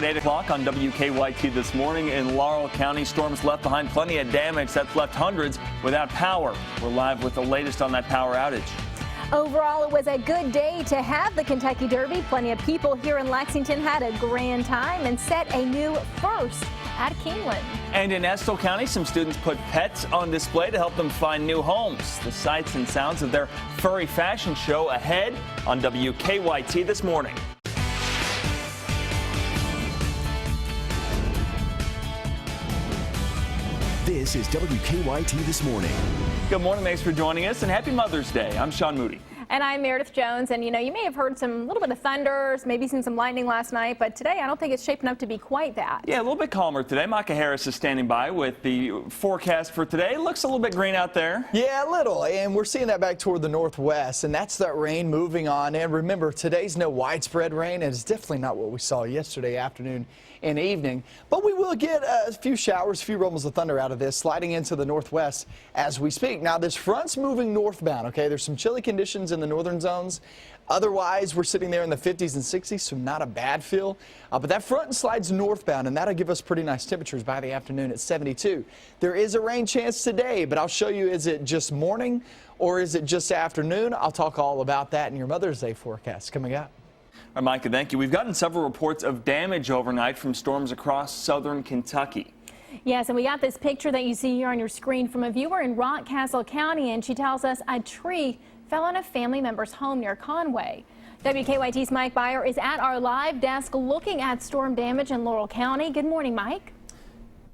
at 8 o'clock on WKYT this morning in Laurel County. Storms left behind plenty of damage that's left hundreds without power. We're live with the latest on that power outage. Overall, it was a good day to have the Kentucky Derby. Plenty of people here in Lexington had a grand time and set a new first at Keeneland. And in Estill County, some students put pets on display to help them find new homes. The sights and sounds of their furry fashion show ahead on WKYT this morning. This is WKYT This Morning. Good morning. Thanks for joining us, and happy Mother's Day. I'm Sean Moody. And I'm Meredith Jones. And, you may have heard some little bit of thunders, maybe seen some lightning last night, but today I don't think it's shaping up to be quite that. Yeah, a little bit calmer today. Micah Harris is standing by with the forecast for today. Looks a little bit green out there. Yeah, a little, and we're seeing that back toward the northwest, and that's that rain moving on. And remember, today's no widespread rain, and it's definitely not what we saw yesterday afternoon and evening. But we will get a few showers, a few rumbles of thunder out of this, sliding into the northwest as we speak. Now, this front's moving northbound, okay? There's some chilly conditions in the northern zones. Otherwise, we're sitting there in the 50s and 60s, so not a bad feel. But that front slides northbound, and that'll give us pretty nice temperatures by the afternoon at 72. There is a rain chance today, but I'll show you, is it just morning or is it just afternoon? I'll talk all about that in your Mother's Day forecast coming up. All right, Micah, thank you. We've gotten several reports of damage overnight from storms across southern Kentucky. Yes, and we got this picture that you see here on your screen from a viewer in Rockcastle County, and she tells us a tree fell on a family member's home near Conway. WKYT's Mike Byer is at our live desk looking at storm damage in Laurel County. Good morning, Mike.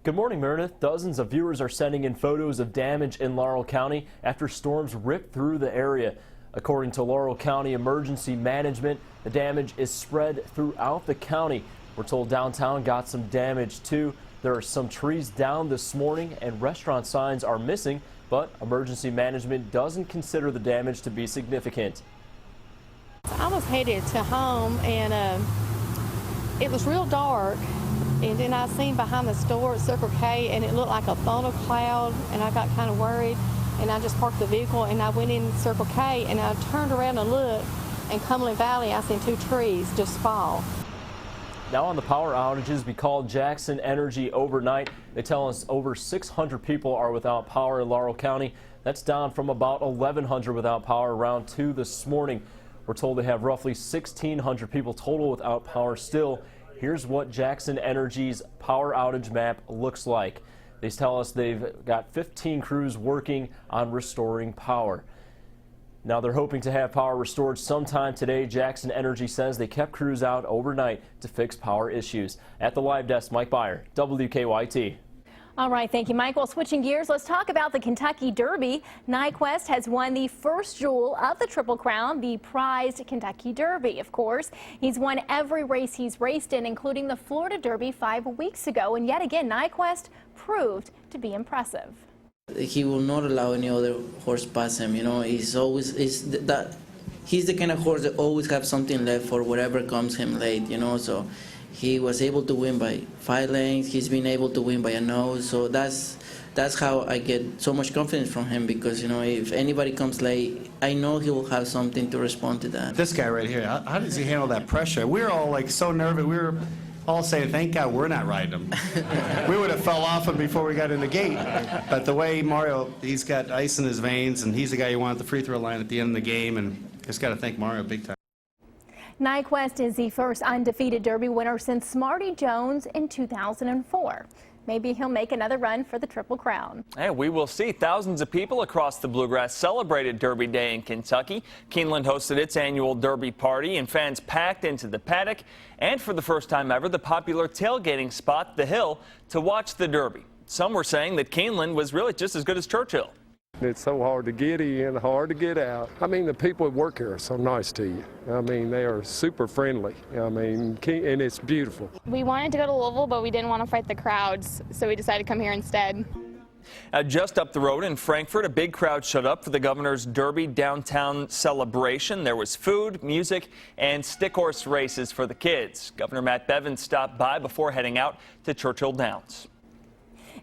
Good morning, Meredith. Dozens of viewers are sending in photos of damage in Laurel County after storms ripped through the area. According to Laurel County Emergency Management, the damage is spread throughout the county. We're told downtown got some damage too. There are some trees down this morning and restaurant signs are missing, but emergency management doesn't consider the damage to be significant. I was headed to home and it was real dark, and then I seen behind the store at Circle K and it looked like a thunder cloud, and I got kind of worried, and I just parked the vehicle and I went in Circle K and I turned around and looked, and Cumberland Valley I seen 2 trees just fall. Now on the power outages, we called Jackson Energy overnight. They tell us over 600 people are without power in Laurel County. That's down from about 1,100 without power around 2 this morning. We're told they have roughly 1,600 people total without power still. Here's what Jackson Energy's power outage map looks like. They tell us they've got 15 crews working on restoring power. Now they're hoping to have power restored sometime today. Jackson Energy says they kept crews out overnight to fix power issues. At the live desk, Mike Byer, WKYT. All right, thank you, Mike. Well, switching gears, let's talk about the Kentucky Derby. Nyquist has won the first jewel of the Triple Crown, the prized Kentucky Derby, of course. He's won every race he's raced in, including the Florida Derby 5 weeks ago. And yet again, Nyquist proved to be impressive. He will not allow any other horse pass him. He's the kind of horse that always have something left for whatever comes him late. So he was able to win by 5 lengths. He's been able to win by a nose. So that's how I get so much confidence from him, because if anybody comes late, I know he will have something to respond to that. This guy right here, how does he handle that pressure? We were all so nervous. We were all saying, thank God we're not riding him. We would have fell off him before we got in the gate. But the way Mario, he's got ice in his veins, and he's the guy you want at the free throw line at the end of the game, and just got to thank Mario big time. Nyquist is the first undefeated Derby winner since Smarty Jones in 2004. Maybe he'll make another run for the Triple Crown. And we will see. Thousands of people across the Bluegrass celebrated Derby Day in Kentucky. Keeneland hosted its annual Derby party, and fans packed into the paddock. And for the first time ever, the popular tailgating spot, The Hill, to watch the Derby. Some were saying that Keeneland was really just as good as Churchill. It's so hard to get in, hard to get out. The people that work here are so nice to you. They are super friendly. And it's beautiful. We wanted to go to Louisville, but we didn't want to fight the crowds, so we decided to come here instead. Just up the road in Frankfort, a big crowd showed up for the governor's Derby downtown celebration. There was food, music, and stick horse races for the kids. Governor Matt Bevin stopped by before heading out to Churchill Downs.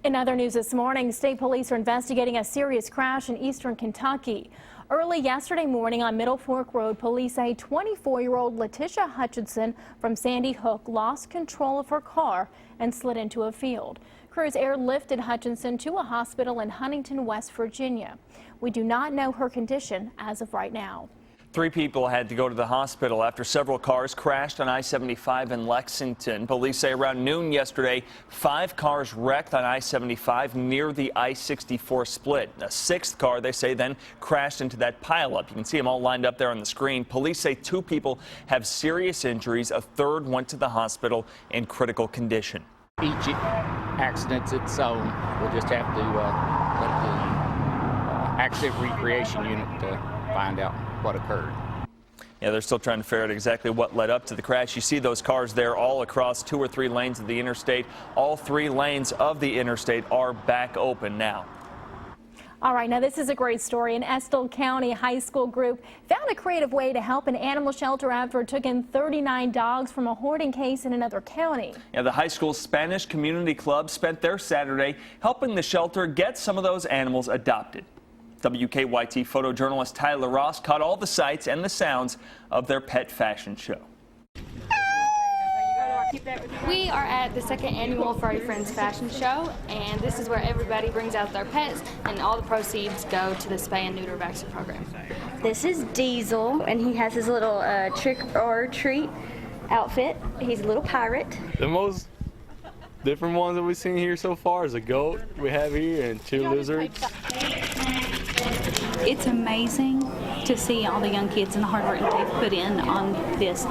In other news this morning, state police are investigating a serious crash in eastern Kentucky. Early yesterday morning on Middle Fork Road, police say 24-year-old Letitia Hutchinson from Sandy Hook lost control of her car and slid into a field. Crews airlifted Hutchinson to a hospital in Huntington, West Virginia. We do not know her condition as of right now. 3 people had to go to the hospital after several cars crashed on I-75 in Lexington. Police say around noon yesterday, 5 cars wrecked on I-75 near the I-64 split. A 6th car, they say, then crashed into that pileup. You can see them all lined up there on the screen. Police say 2 people have serious injuries. A 3rd went to the hospital in critical condition. Each accident's its own. We'll just have to let the accident recreation unit find out what occurred. Yeah, they're still trying to figure out exactly what led up to the crash. You see those cars there all across 2 or 3 lanes of the interstate. All 3 lanes of the interstate are back open now. All right, now this is a great story. An Estill County high school group found a creative way to help an animal shelter after it took in 39 dogs from a hoarding case in another county. Yeah, the high school's Spanish Community Club spent their Saturday helping the shelter get some of those animals adopted. WKYT photojournalist Tyler Ross caught all the sights and the sounds of their pet fashion show. We are at the 2nd annual Furry Friends fashion show, and this is where everybody brings out their pets, and all the proceeds go to the spay and neuter vaccine program. This is Diesel, and he has his little trick or treat outfit. He's a little pirate. The most different ones that we've seen here so far is a goat we have here and 2 lizards. It's amazing to see all the young kids and the hard work that they've put in on this.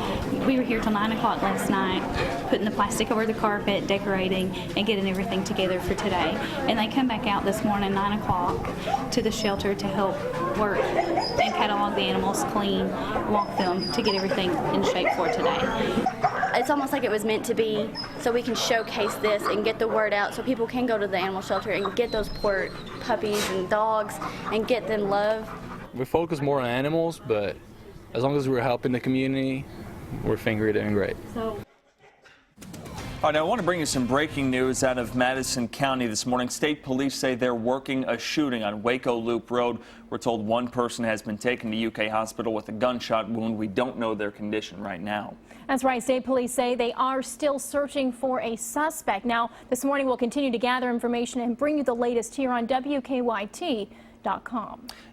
We were here till 9 o'clock last night, putting the plastic over the carpet, decorating, and getting everything together for today. And they come back out this morning, 9 o'clock, to the shelter to help work and catalog the animals, clean, walk them, to get everything in shape for today. It's almost like it was meant to be, so we can showcase this and get the word out so people can go to the animal shelter and get those poor puppies and dogs and get them love. We focus more on animals, but as long as we're helping the community, we're doing great. All right, now I want to bring you some breaking news out of Madison County this morning. State police say they're working a shooting on Waco Loop Road. We're told 1 person has been taken to UK hospital with a gunshot wound. We don't know their condition right now. That's right. State police say they are still searching for a suspect. Now, this morning we'll continue to gather information and bring you the latest here on WKYT.com.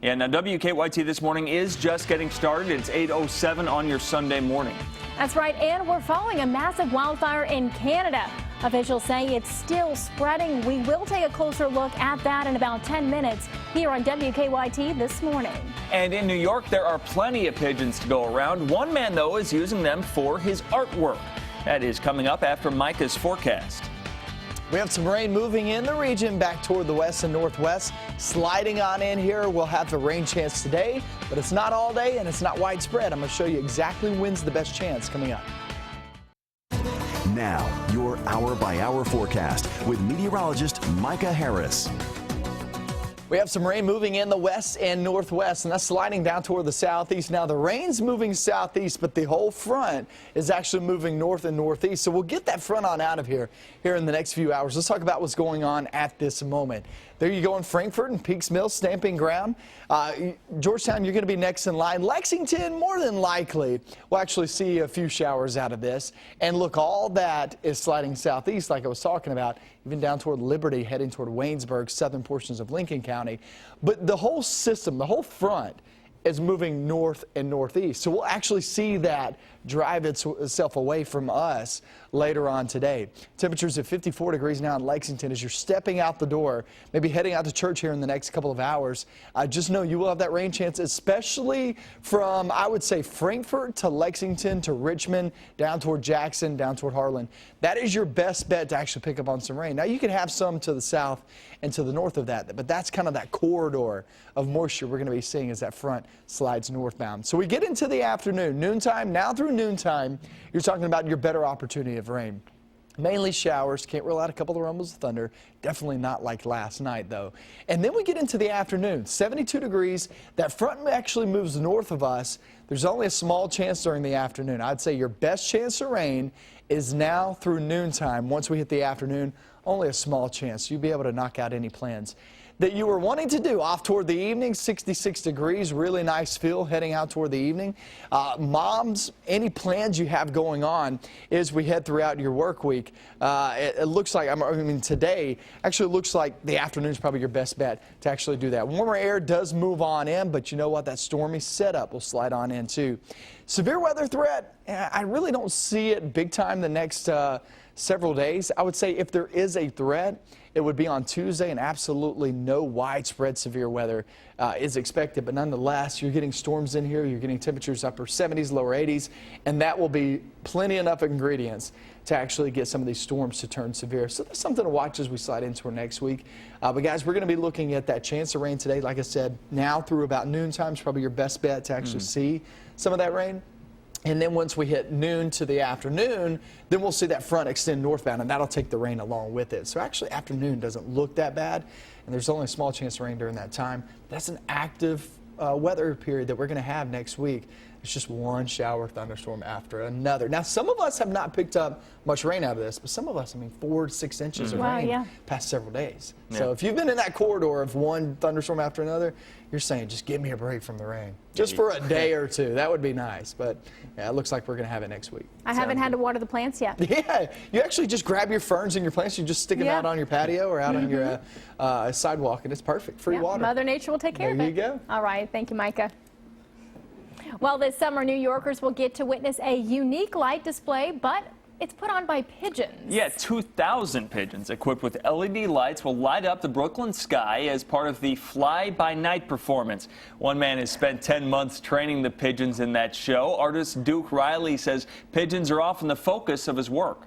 Yeah, now WKYT this morning is just getting started. It's 8:07 on your Sunday morning. That's right, and we're following a massive wildfire in Canada. Officials say it's still spreading. We will take a closer look at that in about 10 minutes here on WKYT this morning. And in New York, there are plenty of pigeons to go around. One man, though, is using them for his artwork. That is coming up after Micah's forecast. We have some rain moving in the region back toward the west and northwest. Sliding on in here. We'll have the rain chance today, but it's not all day and it's not widespread. I'm going to show you exactly when's the best chance coming up. Now, your hour-by-hour forecast with meteorologist Micah Harris. We have some rain moving in the west and northwest, and that's sliding down toward the southeast. Now, the rain's moving southeast, but the whole front is actually moving north and northeast. So we'll get that front on out of here in the next few hours. Let's talk about what's going on at this moment. There you go in Frankfort and Peaks Mill, stamping ground. Georgetown, you're going to be next in line. Lexington, more than likely, we'll actually see a few showers out of this. And look, all that is sliding southeast like I was talking about, even down toward Liberty, heading toward Waynesburg, southern portions of Lincoln County. But the whole system, the whole front, is moving north and northeast. So we'll actually see that drive itself away from us later on today. Temperatures at 54 degrees now in Lexington as you're stepping out the door, maybe heading out to church here in the next couple of hours. Just know you will have that rain chance, especially from, I would say, Frankfort to Lexington to Richmond, down toward Jackson, down toward Harlan. That is your best bet to actually pick up on some rain. Now, you can have some to the south and to the north of that, but that's kind of that corridor of moisture we're going to be seeing as that front slides northbound. So we get into the afternoon, noontime, now through noontime, you're talking about your better opportunity of rain. Mainly showers, can't rule out a couple of rumbles of thunder. Definitely not like last night, though. And then we get into the afternoon, 72 degrees. That front actually moves north of us. There's only a small chance during the afternoon. I'd say your best chance of rain is now through noontime. Once we hit the afternoon, only a small chance you'll be able to knock out any plans that you were wanting to do off toward the evening. 66 degrees, really nice feel heading out toward the evening. Moms, any plans you have going on as we head throughout your work week, it looks like, today actually looks like the afternoon is probably your best bet to actually do that. Warmer air does move on in, but you know what? That stormy setup will slide on in too. Severe weather threat, I really don't see it big time the next several days. I would say if there is a threat, it would be on Tuesday, and absolutely no widespread severe weather is expected. But nonetheless, you're getting storms in here. You're getting temperatures upper 70s, lower 80s, and that will be plenty enough ingredients to actually get some of these storms to turn severe. So that's something to watch as we slide into our next week. But guys, we're going to be looking at that chance of rain today. Like I said, now through about noontime is probably your best bet to actually see some of that rain. And then once we hit noon to the afternoon, then we'll see that front extend northbound, and that'll take the rain along with it. So actually, afternoon doesn't look that bad, and there's only a small chance of rain during that time. That's an active weather period that we're going to have next week. It's just one shower thunderstorm after another. Now, some of us have not picked up much rain out of this, but some of us, 4 to 6 inches of rain past several days. So if you've been in that corridor of one thunderstorm after another, you're saying, just give me a break from the rain. Just for a day or two. That would be nice. But yeah, it looks like we're going to have it next week. I haven't had to water the plants yet. Yeah, you actually just grab your ferns and your plants, you just stick them out on your patio or out on your sidewalk, and it's perfect. Free water. Mother Nature will take care of it. There you go. All right. Thank you, Micah. Well, this summer, New Yorkers will get to witness a unique light display, but it's put on by pigeons. Yeah, 2,000 pigeons equipped with LED lights will light up the Brooklyn sky as part of the Fly by Night performance. One man has spent 10 months training the pigeons in that show. Artist Duke Riley says pigeons are often the focus of his work.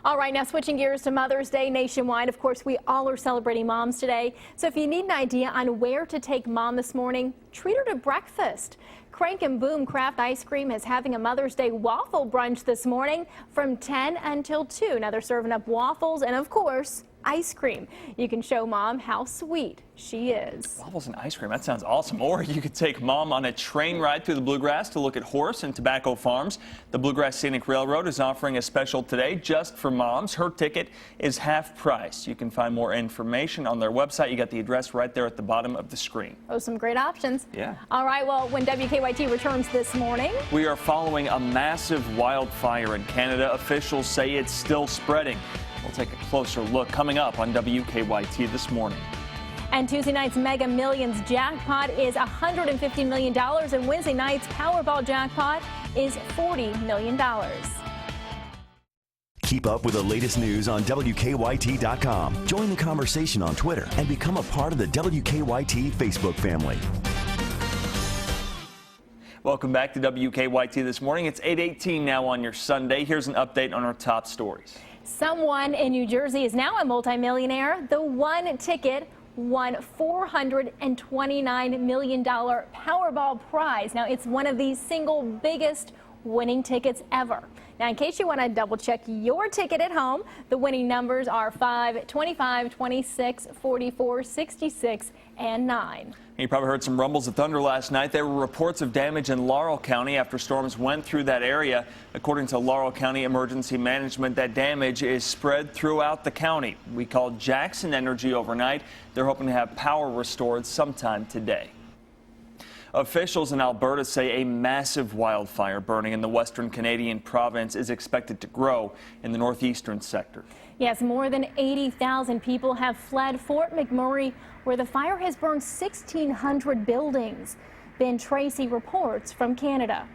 All right, now switching gears to Mother's Day nationwide. Of course, we all are celebrating moms today. So if you need an idea on where to take mom this morning, treat her to breakfast. Crank and Boom Craft Ice Cream is having a Mother's Day waffle brunch this morning from 10 until 2. Now they're serving up waffles and, of course, ice cream. You can show mom how sweet she is. Waffles and ice cream, that sounds awesome. Or you could take mom on a train ride through the Bluegrass to look at horse and tobacco farms. The Bluegrass Scenic Railroad is offering a special today just for moms. Her ticket is half price. You can find more information on their website. You got the address right there at the bottom of the screen. Oh, some great options. Yeah. All right, well, when WKYT returns this morning, we are following a massive wildfire in Canada. Officials say it's still spreading. We'll take a closer look coming up on WKYT this morning. And Tuesday night's Mega Millions jackpot is $150 million, and Wednesday night's Powerball jackpot is $40 million. Keep up with the latest news on WKYT.com. Join the conversation on Twitter and become a part of the WKYT Facebook family. Welcome back to WKYT this morning. It's 8:18 now on your Sunday. Here's an update on our top stories. Someone in New Jersey is now a multimillionaire. The one ticket won $429 million Powerball prize. Now, it's one of the single biggest winning tickets ever. Now, in case you want to double check your ticket at home, the winning numbers are 5, 25, 26, 44, 66, and 9. You probably heard some rumbles of thunder last night. There were reports of damage in Laurel County after storms went through that area. According to Laurel County Emergency Management, that damage is spread throughout the county. We called Jackson Energy overnight. They're hoping to have power restored sometime today. Officials in Alberta say a massive wildfire burning in the western Canadian province is expected to grow in the northeastern sector. Yes, more than 80,000 people have fled Fort McMurray, where the fire has burned 1,600 buildings. Ben Tracy reports from Canada.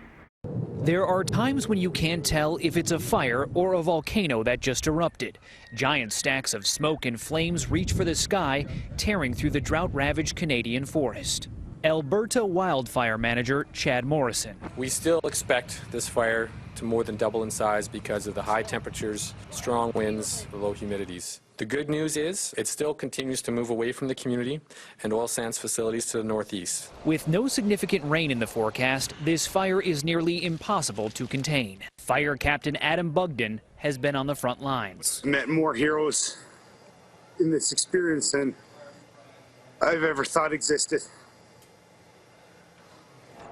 There are times when you can't tell if it's a fire or a volcano that just erupted. Giant stacks of smoke and flames reach for the sky, tearing through the drought-ravaged Canadian forest. Alberta wildfire manager Chad Morrison. We still expect this fire to more than double in size because of the high temperatures, strong winds, low humidities. The good news is it still continues to move away from the community and oil sands facilities to the northeast. With no significant rain in the forecast, this fire is nearly impossible to contain. Fire Captain Adam Bugden has been on the front lines. Met more heroes in this experience than I've ever thought existed.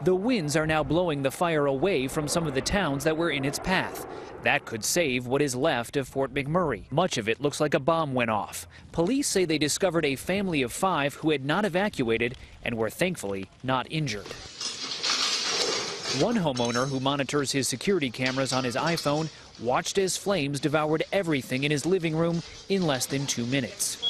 The winds are now blowing the fire away from some of the towns that were in its path. That could save what is left of Fort McMurray. Much of it looks like a bomb went off. Police say they discovered a family of 5 who had not evacuated and were thankfully not injured. One homeowner who monitors his security cameras on his iPhone watched as flames devoured everything in his living room in less than 2 minutes.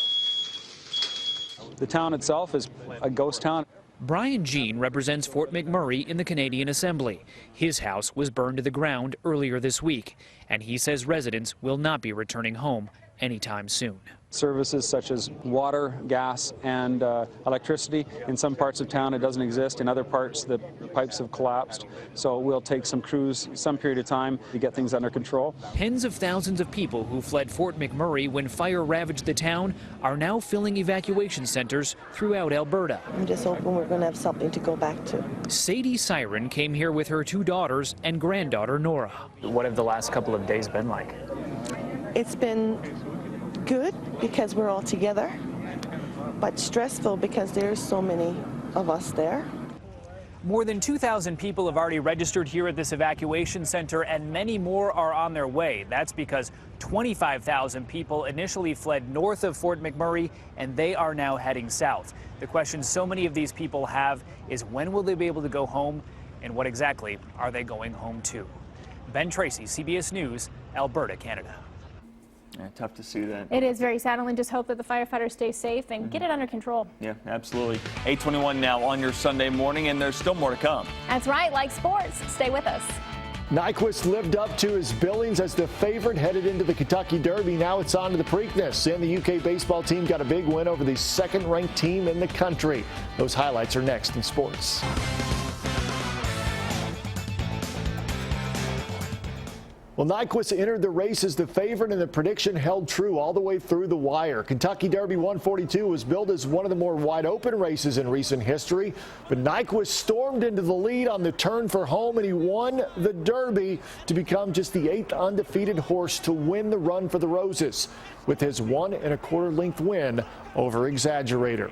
The town itself is a ghost town. Brian Jean represents Fort McMurray in the Canadian Assembly. His house was burned to the ground earlier this week, and he says residents will not be returning home anytime soon. Services such as water, gas, and electricity. In some parts of town it doesn't exist. In other parts the pipes have collapsed. So we'll take some crews some period of time to get things under control. Tens of thousands of people who fled Fort McMurray when fire ravaged the town are now filling evacuation centers throughout Alberta. I'm just hoping we're going to have something to go back to. Sadie Siren came here with her 2 daughters and granddaughter Nora. What have the last couple of days been like? It's been good because we're all together, but stressful because there's so many of us there. More than 2,000 people have already registered here at this evacuation center, and many more are on their way. That's because 25,000 people initially fled north of Fort McMurray, and they are now heading south. The question so many of these people have is, when will they be able to go home, and what exactly are they going home to? Ben Tracy, CBS News, Alberta, Canada. Yeah, tough to see that. It is very sad, and just hope that the firefighters stay safe and get it under control. Yeah, absolutely. 8:21 now on your Sunday morning, and there's still more to come. That's right. Like sports, stay with us. Nyquist lived up to his billings as the favorite headed into the Kentucky Derby. Now it's on to the Preakness, and the UK baseball team got a big win over the second-ranked team in the country. Those highlights are next in sports. Well, Nyquist entered the race as the favorite, and the prediction held true all the way through the wire. Kentucky Derby 142 was billed as one of the more wide-open races in recent history, but Nyquist stormed into the lead on the turn for home, and he won the Derby to become just the 8th undefeated horse to win the Run for the Roses with his 1 1/4 length win over Exaggerator.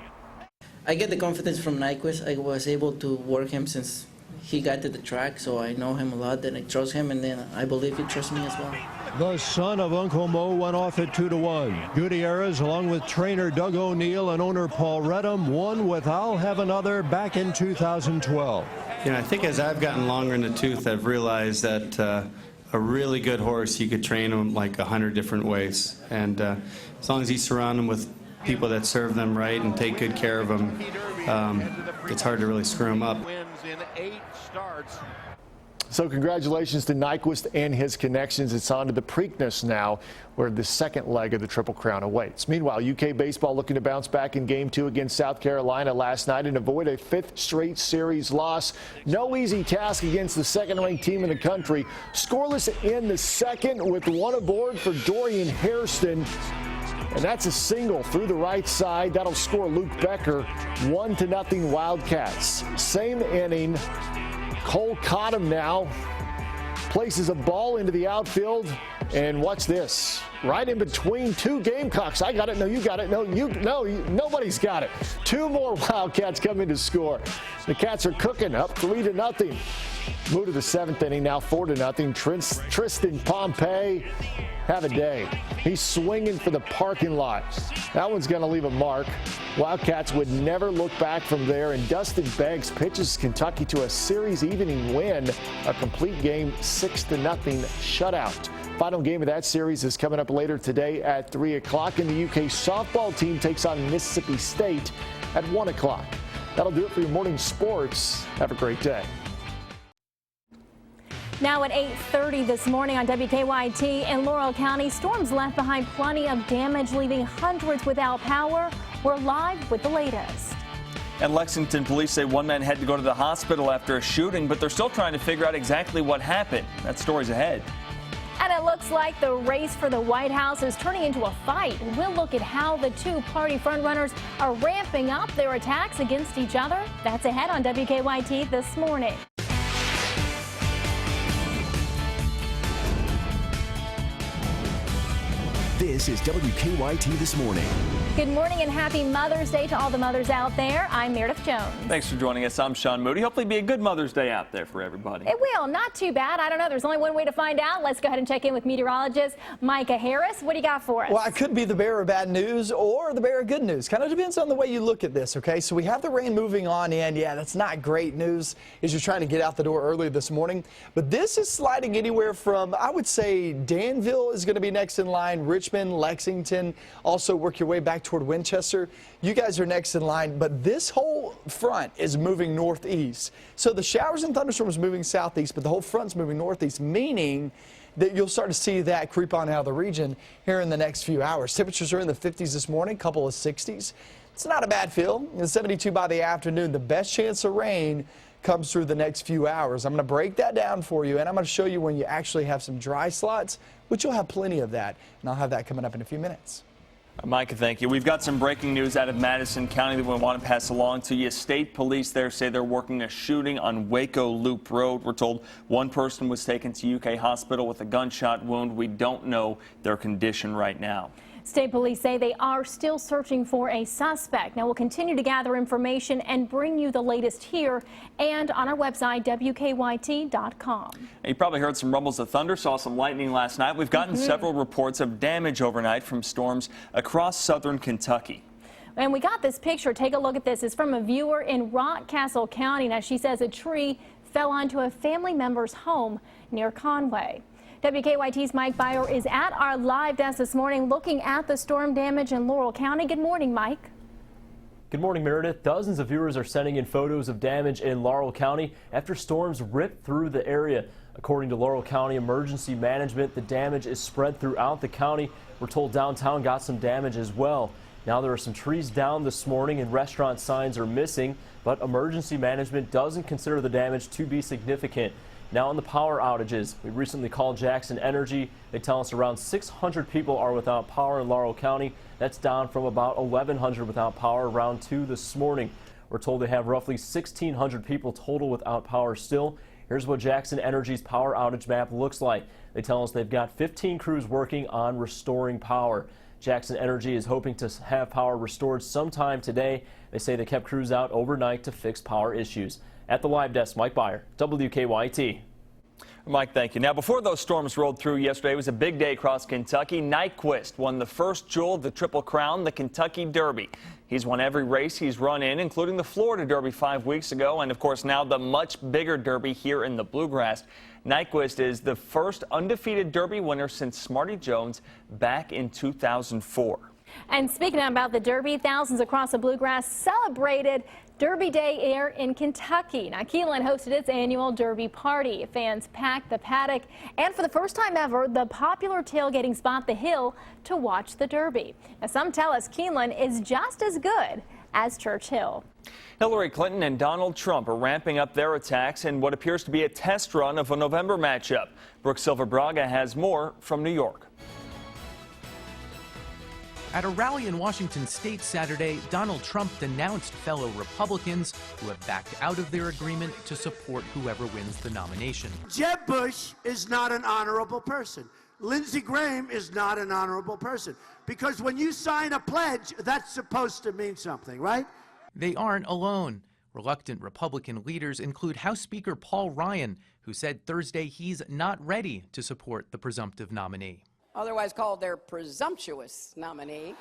I get the confidence from Nyquist. I was able to work him since he got to the track, so I know him a lot, and I trust him, and then I believe he trusts me as well. The son of Uncle Mo went off at 2-1. Gutierrez, along with trainer Doug O'Neill and owner Paul Redham, won with I'll Have Another back in 2012. You know, I think as I've gotten longer in the tooth, I've realized that a really good horse, you could train him like 100 different ways. And as long as you surround him with people that serve them right and take good care of them, it's hard to really screw him up. So congratulations to Nyquist and his connections. It's on to the Preakness now, where the second leg of the Triple Crown awaits. Meanwhile, UK baseball looking to bounce back in Game 2 against South Carolina last night and avoid a 5th straight series loss. No easy task against the second-ranked team in the country. Scoreless in the second with 1 aboard for Dorian Hairston. And that's a single through the right side. That'll score Luke Becker. 1-0 Wildcats. Same inning. Cole Cottom now places a ball into the outfield. And watch this. Right in between 2 Gamecocks. I got it. No, you got it. No, nobody's got it. 2 more Wildcats come in to score. The Cats are cooking, up 3-0. Move to the 7th inning now, 4-0. Tristan Pompey, have a day. He's swinging for the parking lot. That one's going to leave a mark. Wildcats would never look back from there, and Dustin Beggs pitches Kentucky to a series evening win, a complete game 6-0 shutout. Final game of that series is coming up later today at 3 o'clock, and the UK softball team takes on Mississippi State at 1 o'clock. That'll do it for your morning sports. Have a great day. Now at 8:30 this morning on WKYT in Laurel County, storms left behind plenty of damage, leaving hundreds without power. We're live with the latest. And Lexington police say one man had to go to the hospital after a shooting, but they're still trying to figure out exactly what happened. That story's ahead. And it looks like the race for the White House is turning into a fight. We'll look at how the 2 party frontrunners are ramping up their attacks against each other. That's ahead on WKYT this morning. This is WKYT This Morning. Good morning and happy Mother's Day to all the mothers out there. I'm Meredith Jones. Thanks for joining us. I'm Sean Moody. Hopefully be a good Mother's Day out there for everybody. It will. Not too bad. I don't know. There's only one way to find out. Let's go ahead and check in with meteorologist Micah Harris. What do you got for us? Well, I could be the bearer of bad news or the bearer of good news. Kind of depends on the way you look at this, okay? So we have the rain moving on in. Yeah, that's not great news as you're trying to get out the door early this morning. But this is sliding anywhere from, I would say, Danville is going to be next in line, Richmond, Lexington. Also work your way back toward Winchester. You guys are next in line, but this whole front is moving northeast. So the showers and thunderstorms moving southeast, but the whole front's moving northeast, meaning that you'll start to see that creep on out of the region here in the next few hours. Temperatures are in the 50s this morning, couple of 60s. It's not a bad feel. It's 72 by the afternoon. The best chance of rain comes through the next few hours. I'm going to break that down for you, and I'm going to show you when you actually have some dry slots, which you'll have plenty of that, and I'll have that coming up in a few minutes. Micah, thank you. We've got some breaking news out of Madison County that we want to pass along to you. State police there say they're working a shooting on Waco Loop Road. We're told one person was taken to UK Hospital with a gunshot wound. We don't know their condition right now. State police say they are still searching for a suspect. Now, we'll continue to gather information and bring you the latest here and on our website, WKYT.com. You probably heard some rumbles of thunder, saw some lightning last night. We've gotten several reports of damage overnight from storms across southern Kentucky. And we got this picture. Take a look at this. It's from a viewer in Rockcastle County. Now, she says a tree fell onto a family member's home near Conway. WKYT's Mike Byer is at our live desk this morning looking at the storm damage in Laurel County. Good morning, Mike. Good morning, Meredith. Dozens of viewers are sending in photos of damage in Laurel County after storms ripped through the area. According to Laurel County Emergency Management, the damage is spread throughout the county. We're told downtown got some damage as well. Now there are some trees down this morning and restaurant signs are missing, but Emergency Management doesn't consider the damage to be significant. Now on the power outages, we recently called Jackson Energy. They tell us around 600 people are without power in Laurel County. That's down from about 1,100 without power around 2 this morning. We're told they have roughly 1,600 people total without power still. Here's what Jackson Energy's power outage map looks like. They tell us they've got 15 crews working on restoring power. Jackson Energy is hoping to have power restored sometime today. They say they kept crews out overnight to fix power issues. At the live desk, Mike Byer, WKYT. Mike, thank you. Now, before those storms rolled through yesterday, it was a big day across Kentucky. Nyquist won the first jewel of the Triple Crown, the Kentucky Derby. He's won every race he's run in, including the Florida Derby 5 weeks ago, and of course now the much bigger Derby here in the Bluegrass. Nyquist is the first undefeated Derby winner since Smarty Jones back in 2004. And speaking about the Derby, thousands across the Bluegrass celebrated Derby Day here in Kentucky. Now, Keeneland hosted its annual Derby party. Fans packed the paddock and for the first time ever, the popular tailgating spot, The Hill, to watch the Derby. Now, some tell us Keeneland is just as good as Church Hill. Hillary Clinton and Donald Trump are ramping up their attacks in what appears to be a test run of a November matchup. Brooke Silver-Braga has more from New York. At a rally in Washington state Saturday, Donald Trump denounced fellow Republicans who have backed out of their agreement to support whoever wins the nomination. Jeb Bush is not an honorable person. Lindsey Graham is not an honorable person. Because when you sign a pledge, that's supposed to mean something, right? They aren't alone. Reluctant Republican leaders include House Speaker Paul Ryan, who said Thursday he's not ready to support the presumptive nominee. Otherwise called their presumptuous nominee.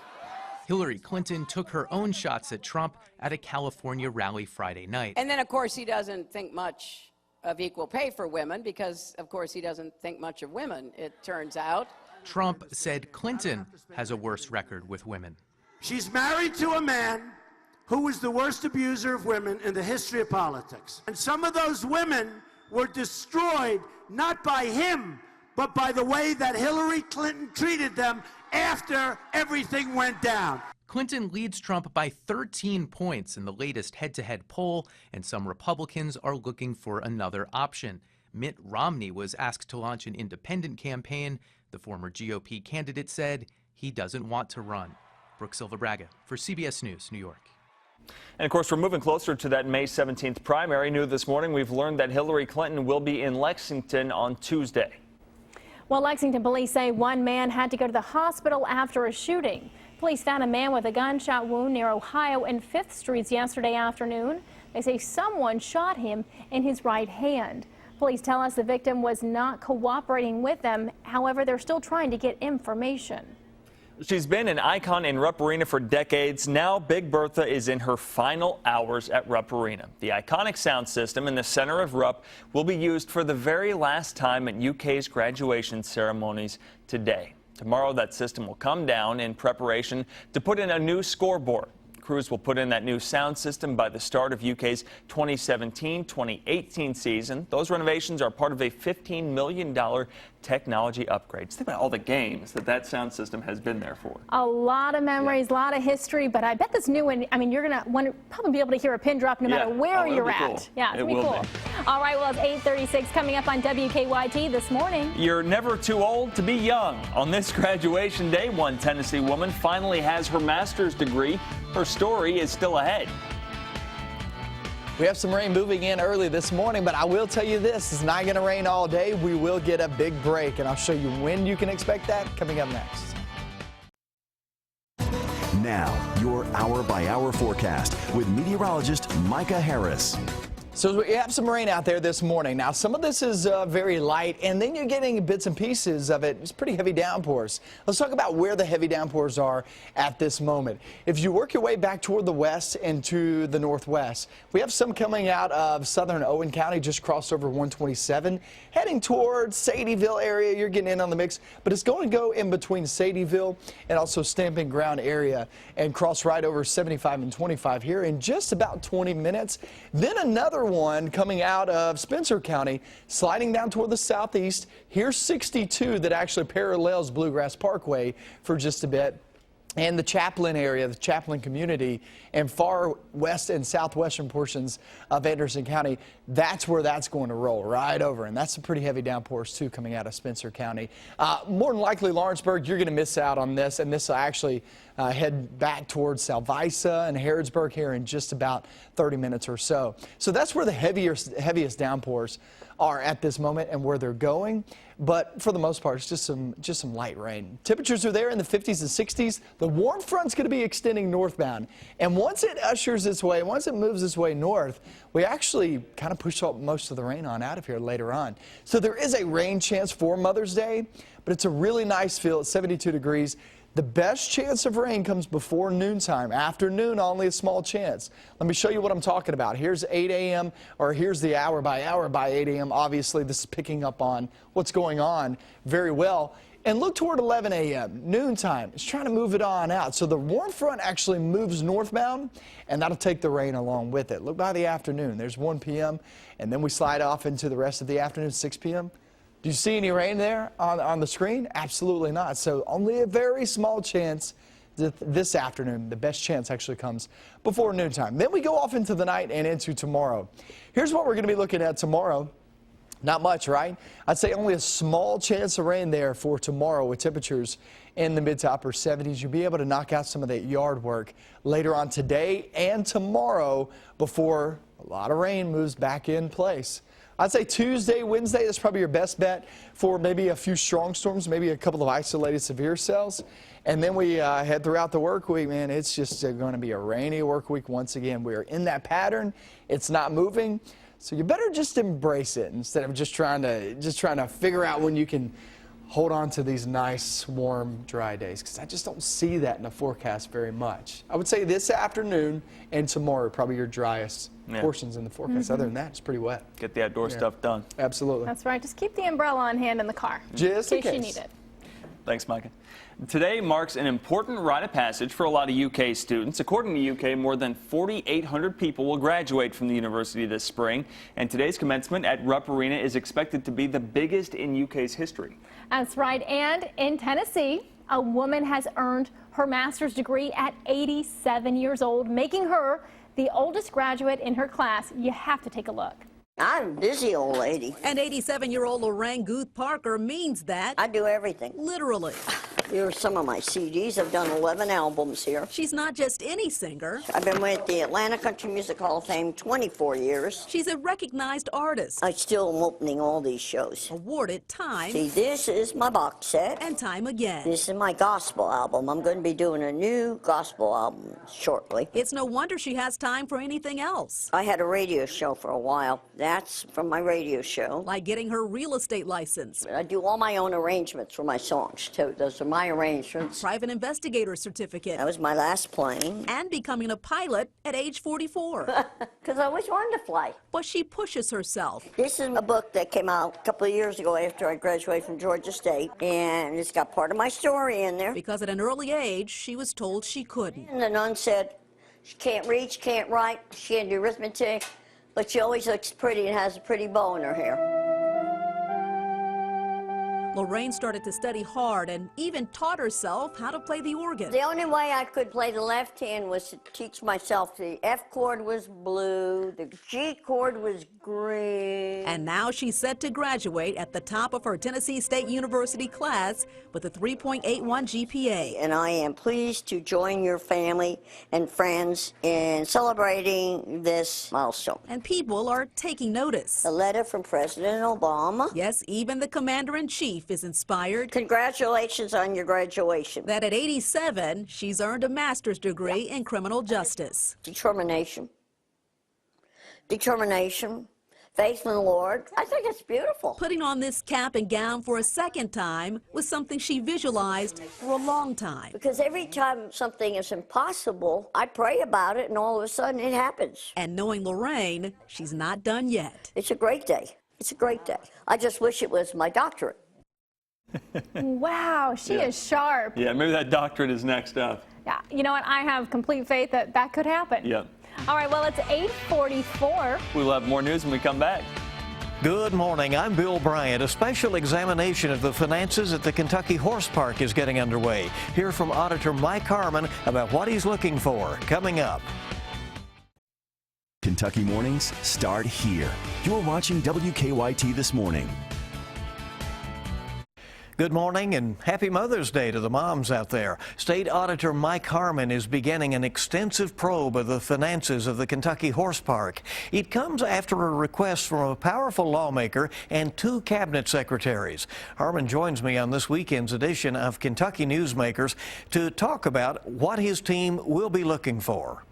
Hillary Clinton took her own shots at Trump at a California rally Friday night. And then, of course, he doesn't think much of equal pay for women because, of course, he doesn't think much of women, it turns out. Trump said Clinton has a worse record with women. She's married to a man who was the worst abuser of women in the history of politics. And some of those women were destroyed not by him, but by the way that Hillary Clinton treated them after everything went down. Clinton leads Trump by 13 points in the latest head-to-head poll, and some Republicans are looking for another option. Mitt Romney was asked to launch an independent campaign. The former GOP candidate said he doesn't want to run. Brooke Silver-Braga for CBS News, New York. And of course, we're moving closer to that May 17th primary. New this morning, we've learned that Hillary Clinton will be in Lexington on Tuesday. Well, Lexington police say one man had to go to the hospital after a shooting. Police found a man with a gunshot wound near Ohio and 5th Streets yesterday afternoon. They say someone shot him in his right hand. Police tell us the victim was not cooperating with them. However, they're still trying to get information. She's been an icon in Rupp Arena for decades. Now Big Bertha is in her final hours at Rupp Arena. The iconic sound system in the center of Rupp will be used for the very last time at UK's graduation ceremonies today. Tomorrow that system will come down in preparation to put in a new scoreboard. Crews will put in that new sound system by the start of UK's 2017-2018 season. Those renovations are part of a $15 million technology upgrade. Just think about all the games that sound system has been there for. A lot of memories, a lot of history, but I bet this new one, I mean, you're going to probably be able to hear a pin drop no matter where you're at. Cool. Yeah, it's going to be cool. All right, well, it's 8:36 coming up on WKYT this morning. You're never too old to be young. On this graduation day, one Tennessee woman finally has her master's degree. Her story is still ahead. We have some rain moving in early this morning, but I will tell you this, it's not going to rain all day. We will get a big break, and I'll show you when you can expect that coming up next. Now, your hour-by-hour forecast with meteorologist Micah Harris. So we have some rain out there this morning. Now, some of this is very light, and then you're getting bits and pieces of it. It's pretty heavy downpours. Let's talk about where the heavy downpours are at this moment. If you work your way back toward the west and to the northwest, we have some coming out of southern Owen County, just crossed over 127, heading towards Sadieville area. You're getting in on the mix, but it's going to go in between Sadieville and also Stamping Ground area and cross right over 75 and 25 here in just about 20 minutes. Then another one coming out of Spencer County, sliding down toward the southeast. Here's 62 that actually parallels Bluegrass Parkway for just a bit. And the Chaplin area, the Chaplin community, and far west and southwestern portions of Anderson County, that's where that's going to roll right over. And that's some pretty heavy downpours, too, coming out of Spencer County. More than likely, Lawrenceburg, you're going to miss out on this, and this will actually head back towards Salvisa and Harrodsburg here in just about 30 minutes or so. So that's where the heaviest downpours are at this moment and where they're going. But for the most part, it's just some light rain. Temperatures are there in the 50s and 60s. The warm front's going to be extending northbound. And once it ushers its way, once it moves its way north, we actually kind of push most of the rain on out of here later on. So there is a rain chance for Mother's Day, but it's a really nice feel at 72 degrees. The best chance of rain comes before noontime. Afternoon, only a small chance. Let me show you what I'm talking about. Here's 8 a.m. or here's the hour by 8 a.m. Obviously, this is picking up on what's going on very well. And look toward 11 a.m. noontime. It's trying to move it on out. So the warm front actually moves northbound, and that'll take the rain along with it. Look by the afternoon. There's 1 p.m., and then we slide off into the rest of the afternoon, 6 p.m. Do you see any rain there on the screen? Absolutely not. So only a very small chance this afternoon. The best chance actually comes before noontime. Then we go off into the night and into tomorrow. Here's what we're going to be looking at tomorrow. Not much, right? I'd say only a small chance of rain there for tomorrow with temperatures in the mid to upper 70s. You'll be able to knock out some of that yard work later on today and tomorrow before a lot of rain moves back in place. I'd say Tuesday, Wednesday, that's probably your best bet for maybe a few strong storms, maybe a couple of isolated severe cells. And then we head throughout the work week, man, it's just going to be a rainy work week once again. We are in that pattern. It's not moving. So you better just embrace it instead of just trying to figure out when you can hold on to these nice, warm, dry days, because I just don't see that in the forecast very much. I would say this afternoon and tomorrow are probably your driest portions in the forecast. Other than that, it's pretty wet. Get the outdoor stuff done. Absolutely. That's right. Just keep the umbrella on hand in the car. Just in case you need it. Thanks, Micah. Today marks an important rite of passage for a lot of UK students. According to UK, more than 4,800 people will graduate from the university this spring, and today's commencement at Rupp Arena is expected to be the biggest in UK's history. That's right, and in Tennessee, a woman has earned her master's degree at 87 years old, making her the oldest graduate in her class. You have to take a look. I'm a busy old lady. And 87-year-old Lorraine Guth Parker means that. I do everything. Literally. Here are some of my CDs. I've done 11 albums here. She's not just any singer. I've been with the Atlanta Country Music Hall of Fame 24 years. She's a recognized artist. I still am opening all these shows. Awarded time. See, this is my box set. And time again. This is my gospel album. I'm going to be doing a new gospel album shortly. It's no wonder she has time for anything else. I had a radio show for a while. That's from my radio show. Like getting her real estate license. I do all my own arrangements for my songs, too. Those are my arrangements. Private investigator certificate. That was my last plane. And becoming a pilot at age 44. Because I always wanted to fly. But she pushes herself. This is a book that came out a couple of years ago after I graduated from Georgia State. And it's got part of my story in there. Because at an early age, she was told she couldn't. And the nun said, she can't read, she can't write, she can't do arithmetic, but she always looks pretty and has a pretty bow in her hair. Lorraine started to study hard and even taught herself how to play the organ. The only way I could play the left hand was to teach myself the F chord was blue, the G chord was green. And now she's set to graduate at the top of her Tennessee State University class with a 3.81 GPA. And I am pleased to join your family and friends in celebrating this milestone. And people are taking notice. A letter from President Obama. Yes, even the commander-in-chief is inspired. Congratulations on your graduation. That at 87, she's earned a master's degree in criminal justice. Determination. Determination. Faith in the Lord. I think it's beautiful. Putting on this cap and gown for a second time was something she visualized for a long time. Because every time something is impossible, I pray about it and all of a sudden it happens. And knowing Lorraine, she's not done yet. It's a great day. It's a great day. I just wish it was my doctorate. Wow, she is sharp. Yeah, maybe that doctorate is next up. Yeah, you know what? I have complete faith that that could happen. Yep. All right, well, it's 8:44. We'll have more news when we come back. Good morning. I'm Bill Bryant. A special examination of the finances at the Kentucky Horse Park is getting underway. Hear from Auditor Mike Harmon about what he's looking for. Coming up. Kentucky mornings start here. You're watching WKYT This Morning. Good morning and happy Mother's Day to the moms out there. State Auditor Mike Harmon is beginning an extensive probe of the finances of the Kentucky Horse Park. It comes after a request from a powerful lawmaker and 2 cabinet secretaries. Harmon joins me on this weekend's edition of Kentucky Newsmakers to talk about what his team will be looking for.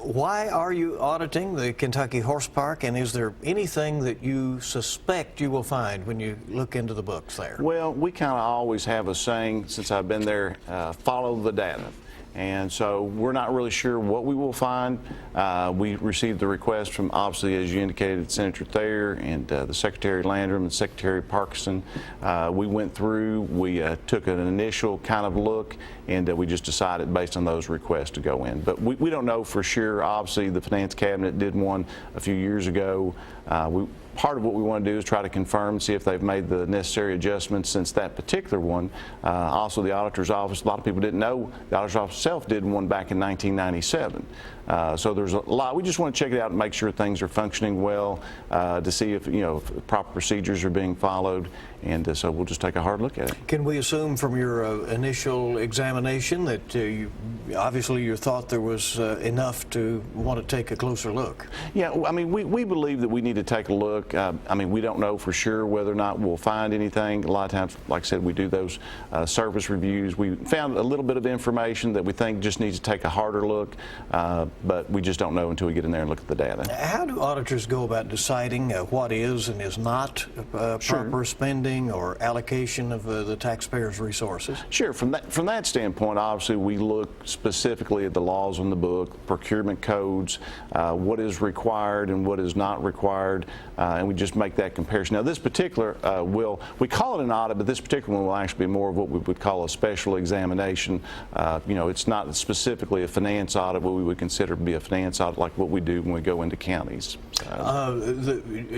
Why are you auditing the Kentucky Horse Park, and is there anything that you suspect you will find when you look into the books there? Well, we kind of always have a saying since I've been there, follow the data. And so we're not really sure what we will find. We received the request from, obviously, as you indicated, Senator Thayer and the Secretary Landrum and Secretary Parkinson. We went through, we took an initial kind of look, and we just decided based on those requests to go in. But we don't know for sure. Obviously, the Finance Cabinet did one a few years ago. Part of what we want to do is try to confirm and see if they've made the necessary adjustments since that particular one. Also, the Auditor's Office, a lot of people didn't know, the Auditor's Office itself did one back in 1997. So there's a lot. We just want to check it out and make sure things are functioning well, to see if, if proper procedures are being followed. And so we'll just take a hard look at it. Can we assume from your initial examination that obviously you thought there was enough to want to take a closer look? Yeah, I mean, we believe that we need to take a look. I mean, we don't know for sure whether or not we'll find anything. A lot of times, like I said, we do those service reviews. We found a little bit of information that we think just needs to take a harder look, but we just don't know until we get in there and look at the data. How do auditors go about deciding what is and is not proper spending or allocation of the taxpayers' resources? Sure. From that standpoint, obviously, we look specifically at the laws on the book, procurement codes, what is required and what is not required, and we just make that comparison. Now, this particular we call it an audit, but this particular one will actually be more of what we would call a special examination. It's not specifically a finance audit, what we would consider to be a finance audit like what we do when we go into counties.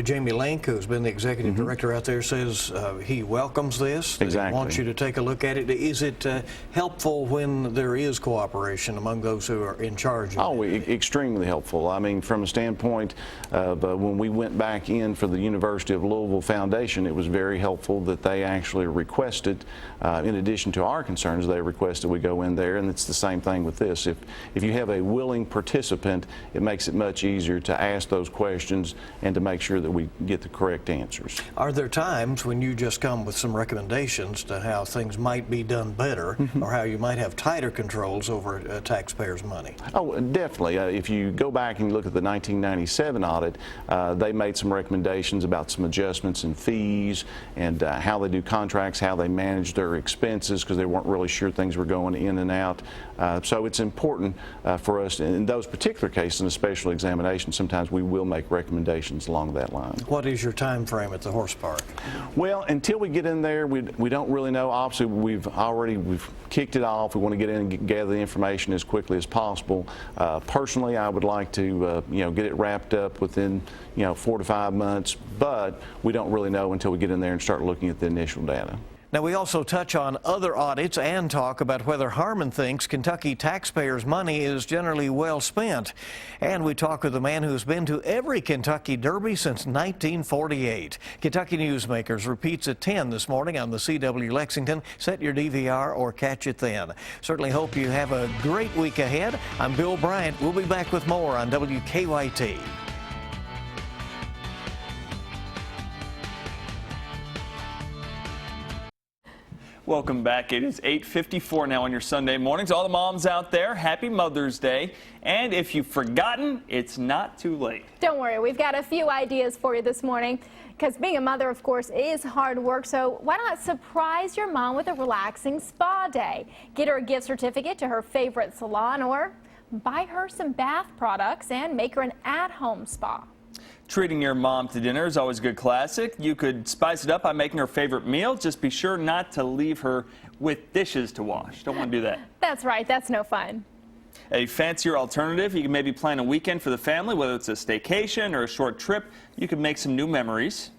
Jamie Link, who's been the executive director out there, says he welcomes this. Exactly. He wants you to take a look at it. Is it helpful when there is cooperation cooperation among those who are in charge of Oh, extremely helpful. I mean, from a standpoint of when we went back in for the University of Louisville Foundation, it was very helpful that they actually requested, in addition to our concerns, they requested we go in there, and it's the same thing with this. If you have a willing participant, it makes it much easier to ask those questions and to make sure that we get the correct answers. Are there times when you just come with some recommendations to how things might be done better, or how you might have tighter controls over taxpayers' money? Oh, definitely. If you go back and look at the 1997 audit, they made some recommendations about some adjustments in fees and how they do contracts, how they manage their expenses, because they weren't really sure things were going in and out. So it's important for us in those particular cases, in a special examination, sometimes we will make recommendations along that line. What is your time frame at the horse park? Well, until we get in there, we don't really know. Obviously, we've kicked it off. We want to get in and gather the information as quickly as possible. Personally, I would like to get it wrapped up within 4 to 5 months, but we don't really know until we get in there and start looking at the initial data. Now, we also touch on other audits and talk about whether Harmon thinks Kentucky taxpayers' money is generally well spent. And we talk with a man who's been to every Kentucky Derby since 1948. Kentucky Newsmakers repeats at 10 this morning on the CW Lexington. Set your DVR or catch it then. Certainly hope you have a great week ahead. I'm Bill Bryant. We'll be back with more on WKYT. Welcome back. It is 8:54 now on your Sunday mornings. All the moms out there, happy Mother's Day. And if you've forgotten, it's not too late. Don't worry, we've got a few ideas for you this morning, because being a mother, of course, is hard work. So why not surprise your mom with a relaxing spa day? Get her a gift certificate to her favorite salon, or buy her some bath products and make her an at-home spa. Treating your mom to dinner is always a good classic. You could spice it up by making her favorite meal. Just be sure not to leave her with dishes to wash. Don't want to do that. That's right. That's no fun. A fancier alternative, you can maybe plan a weekend for the family, whether it's a staycation or a short trip. You can make some new memories.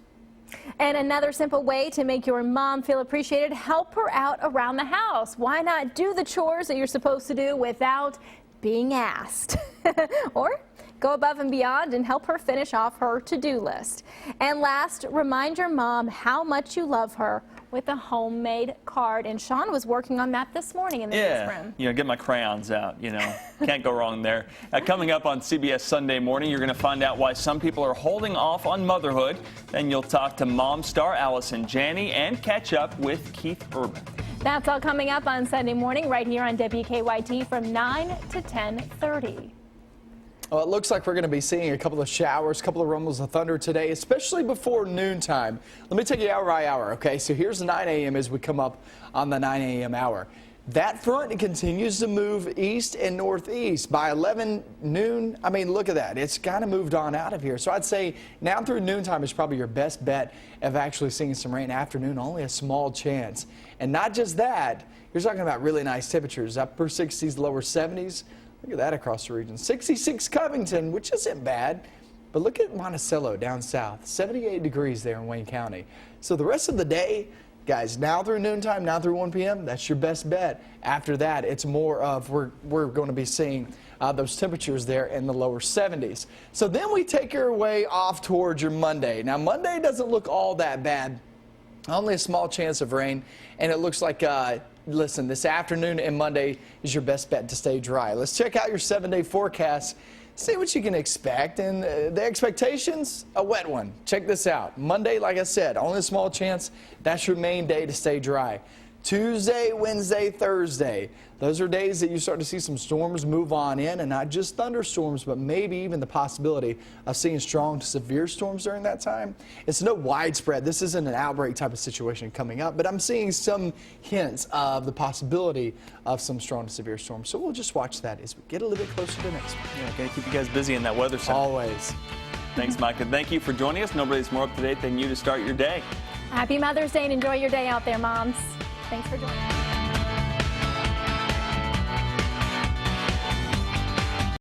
And another simple way to make your mom feel appreciated, help her out around the house. Why not do the chores that you're supposed to do without being asked? Or go above and beyond and help her finish off her to-do list. And last, remind your mom how much you love her with a homemade card. And Sean was working on that this morning in the newsroom. Get my crayons out, Can't go wrong there. Coming up on CBS Sunday Morning, you're going to find out why some people are holding off on motherhood. Then you'll talk to mom star Allison Janney and catch up with Keith Urban. That's all coming up on Sunday Morning right here on WKYT from 9 to 10:30. Well, it looks like we're going to be seeing a couple of showers, a couple of rumbles of thunder today, especially before noontime. Let me take you hour by hour, okay? So here's 9 a.m. as we come up on the 9 a.m. hour. That front continues to move east and northeast. By 11 noon, I mean, look at that. It's kind of moved on out of here. So I'd say now through noontime is probably your best bet of actually seeing some rain. Afternoon, only a small chance. And not just that, you're talking about really nice temperatures, upper 60s, lower 70s. Look at that across the region. 66 Covington, which isn't bad, but look at Monticello down south. 78 degrees there in Wayne County. So the rest of the day, guys, now through noontime, now through 1 p.m., that's your best bet. After that, it's more of we're going to be seeing those temperatures there in the lower 70s. So then we take our way off towards your Monday. Now, Monday doesn't look all that bad. Only a small chance of rain, and it looks like listen, this afternoon and Monday is your best bet to stay dry. Let's check out your 7-day forecast, see what you can expect. And the expectations, a wet one. Check this out. Monday, like I said, only a small chance. That's your main day to stay dry. Tuesday, Wednesday, Thursday. Those are days that you start to see some storms move on in, and not just thunderstorms, but maybe even the possibility of seeing strong to severe storms during that time. It's no widespread. This isn't an outbreak type of situation coming up, but I'm seeing some hints of the possibility of some strong to severe storms. So we'll just watch that as we get a little bit closer to next week. Yeah, gotta keep you guys busy in that weather center. Always. Thanks, Micah. Thank you for joining us. Nobody's more up to date than you to start your day. Happy Mother's Day and enjoy your day out there, moms. Thanks for joining us.